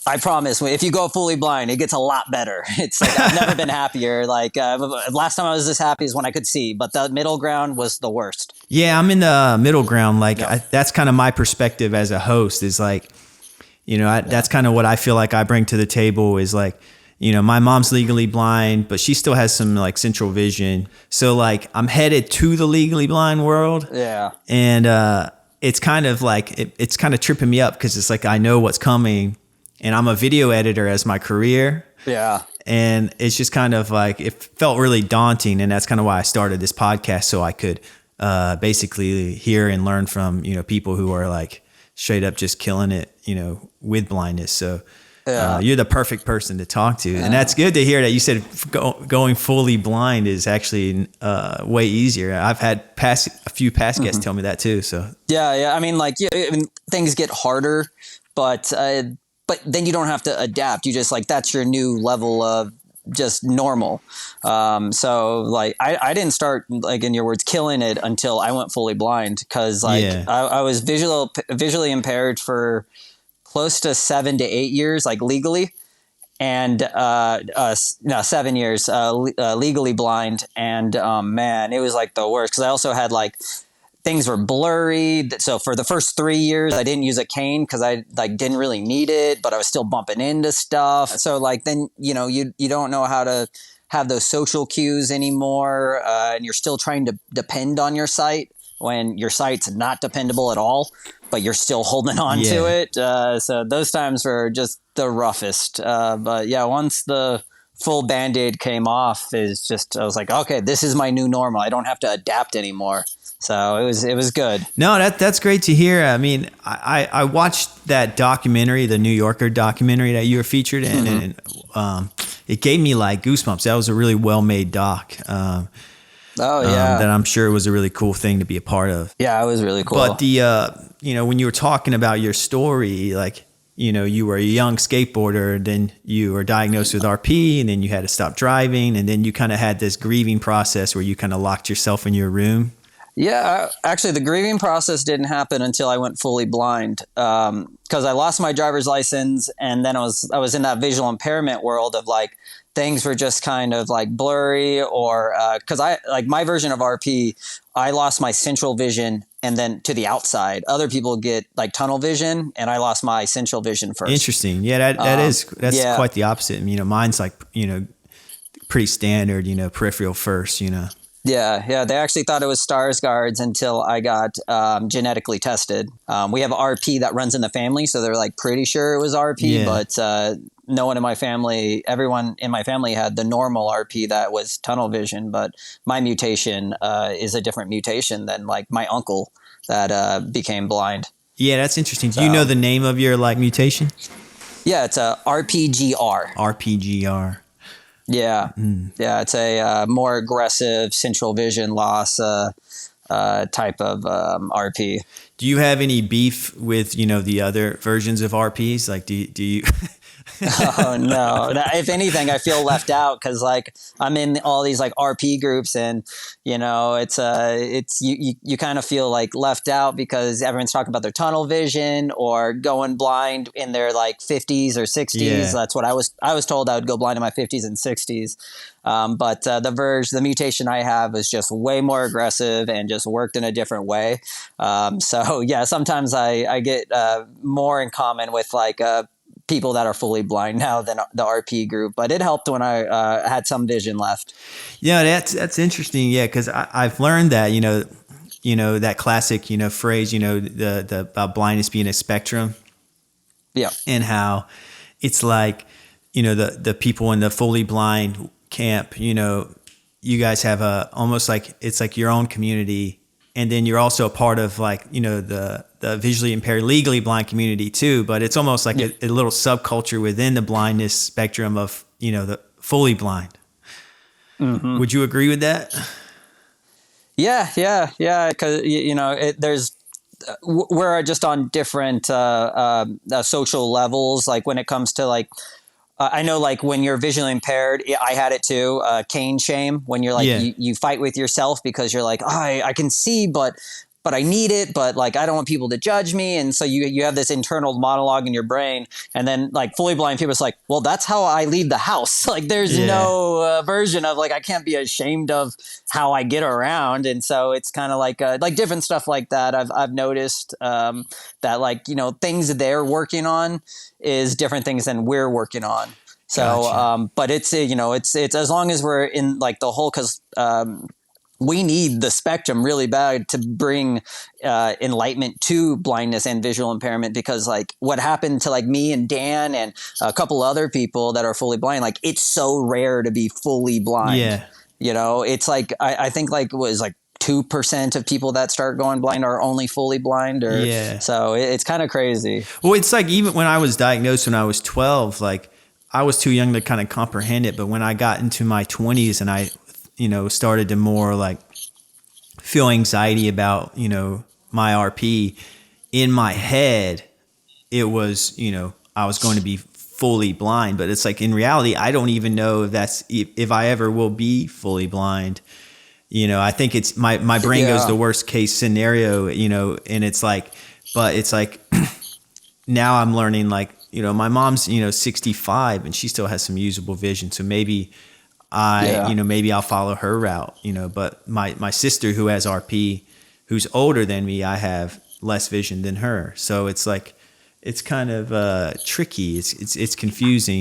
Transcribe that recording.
I promise, if you go fully blind, it gets a lot better. It's like I've never been happier. Like last time I was this happy is when I could see, but the middle ground was the worst. Yeah, I'm in the middle ground. Like Yep. that's kind of my perspective as a host is like, that's kind of what I feel like I bring to the table is like, my mom's legally blind, but she still has some like central vision. So like I'm headed to the legally blind world. Yeah. And it's kind of like, it's kind of tripping me up because it's like I know what's coming and I'm a video editor as my career. Yeah. And it's just kind of like, it felt really daunting. And that's kind of why I started this podcast so I could basically hear and learn from, people who are like straight up just killing it, with blindness. So you're the perfect person to talk to. And that's good to hear that you said going fully blind is actually way easier. I've had a few past guests tell me that too. So Yeah. I mean, like things get harder, but then you don't have to adapt. You just like, that's your new level of just normal. So like, I didn't start like in your words, killing it until I went fully blind. Cause like I was visually impaired for close to 7 to 8 years, like legally. And, 7 years, legally blind. And, man, it was like the worst. Cause I also had like, things were blurry. So for the first 3 years, I didn't use a cane because I like didn't really need it, but I was still bumping into stuff. So like then, you don't know how to have those social cues anymore. And you're still trying to depend on your sight when your sight's not dependable at all, but you're still holding on to it. So those times were just the roughest. But yeah, once the full Band-Aid came off, I was like, okay, this is my new normal. I don't have to adapt anymore. So it was good. No, that's great to hear. I mean, I watched that documentary, the New Yorker documentary that you were featured in, and it gave me like goosebumps. That was a really well made doc. That I'm sure was a really cool thing to be a part of. Yeah, it was really cool. But when you were talking about your story, like, you were a young skateboarder, then you were diagnosed with RP, and then you had to stop driving, and then you kind of had this grieving process where you kind of locked yourself in your room. Yeah, actually, the grieving process didn't happen until I went fully blind, because I lost my driver's license, and then I was in that visual impairment world of like things were just kind of like blurry, or because I like my version of RP, I lost my central vision and then to the outside. Other people get like tunnel vision, and I lost my central vision first. Interesting. Yeah, that's quite the opposite. Mine's like pretty standard. Peripheral first. Yeah. They actually thought it was Skarsgård's until I got genetically tested. We have RP that runs in the family, so they're like pretty sure it was RP, but no one in my family, everyone in my family had the normal RP that was tunnel vision, but my mutation is a different mutation than like my uncle that became blind. Yeah, that's interesting. Do you know the name of your like mutation? Yeah, it's a RPGR. RPGR. Yeah. Yeah. It's a more aggressive central vision loss type of RP. Do you have any beef with, the other versions of RPs? Like, do you? Oh no! If anything, I feel left out because like I'm in all these like RP groups, and it's you kind of feel like left out because everyone's talking about their tunnel vision or going blind in their like 50s or 60s. Yeah. That's what I was told I would go blind in my 50s and 60s. But the mutation I have is just way more aggressive and just worked in a different way. So yeah, sometimes I get more in common with like people that are fully blind now than the RP group, but it helped when I had some vision left. Yeah, that's interesting. Yeah, because I've learned that that classic phrase the about blindness being a spectrum. Yeah, and how it's like the people in the fully blind camp. You guys have almost like it's like your own community. And then you're also a part of like, the visually impaired, legally blind community too. But it's almost like a little subculture within the blindness spectrum of, the fully blind. Mm-hmm. Would you agree with that? Yeah. Because, we're just on different social levels. Like when it comes to like, I know like when you're visually impaired, I had it too, cane shame, when you're like, you fight with yourself because you're like, I can see, but but I need it, but like I don't want people to judge me. And so you have this internal monologue in your brain. And then like fully blind people, it's like, well, that's how I leave the house. Like there's no version of like I can't be ashamed of how I get around. And so it's kind of like different stuff like that. I've noticed that like, you know, things they're working on is different things than we're working on. So, Gotcha. but it's, you know, it's as long as we're in like the whole, cause, we need the spectrum really bad to bring enlightenment to blindness and visual impairment, because like what happened to like me and Dan and a couple other people that are fully blind, like it's so rare to be fully blind. Yeah. You know, it's like I think like it was like 2% of people that start going blind are only fully blind, or Yeah. so it's kind of crazy. Well, it's like even when I was diagnosed when I was 12, like I was too young to kind of comprehend it. But when I got into my 20s and I, you know, started to more like feel anxiety about, you know, my RP, in my head, it was, you know, I was going to be fully blind. But it's like in reality, I don't even know if I ever will be fully blind. You know, I think it's my brain goes the worst case scenario, you know, and it's like, but it's like now I'm learning like, you know, my mom's, you know, 65 and she still has some usable vision. So maybe you know, maybe I'll follow her route, you know, but my sister who has RP, who's older than me, I have less vision than her. So it's like, it's kind of tricky. It's confusing.